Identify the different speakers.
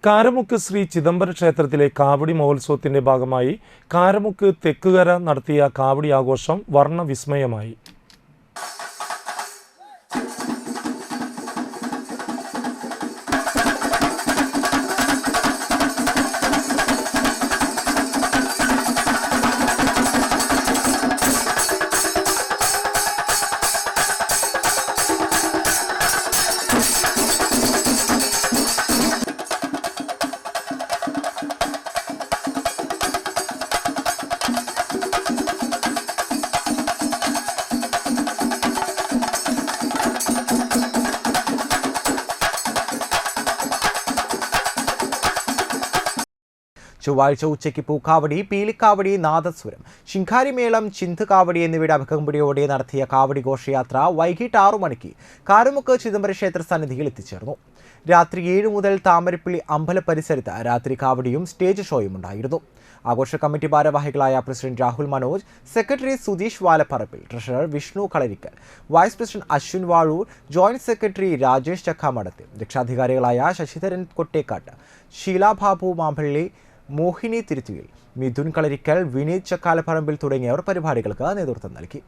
Speaker 1: കാരമുക്ക് ശ്രീ ചിദംബര ക്ഷേത്രത്തിലെ കാവടി മഹോത്സവത്തിന്റെ ഭാഗമായി കാരമുക്ക് തെക്കുകര നടത്തിയ കാവടി ആഘോഷം വർണ്ണവിസ്മയമായി.
Speaker 2: ചൊവ്വാഴ്ച ഉച്ചയ്ക്ക് പൂക്കാവടി, പീലിക്കാവടി, നാദസ്വരം, ശിങ്കാരിമേളം, ചിന്തുകാവടി എന്നിവയുടെ അഭികമ്പടിയോടെ നടത്തിയ കാവടി ഘോഷയാത്ര വൈകിട്ട് 6 മണിക്ക് കാരമുക്ക് ചിദംബര ക്ഷേത്ര സന്നിധിയിൽ എത്തിച്ചേർന്നു. രാത്രി 7 മുതൽ താമരപ്പള്ളി അമ്പല പരിസരത്ത് രാത്രി കാവടിയും സ്റ്റേജ് ഷോയും ഉണ്ടായിരുന്നു. ആഘോഷ കമ്മിറ്റി ഭാരവാഹികളായ president Rahul Manoj, secretary Sudheesh Valapparambil, treasurer Vishnu Kalarikkal, vice president Ashwin Vazhoor, joint secretary Rajesh Chakkamadathil, രക്ഷാധികാരികളായ ശശിധരൻ കൊട്ടേക്കാട്ട്, ഷീലാബാബു മാമ്പള്ളി, മോഹിനി തിരുത്തുവിൽ, മിഥുൻ കളരിക്കൽ, വിനീത് ചക്കാലപ്പറമ്പിൽ തുടങ്ങിയവർ പരിപാടികൾക്ക് നേതൃത്വം നൽകി.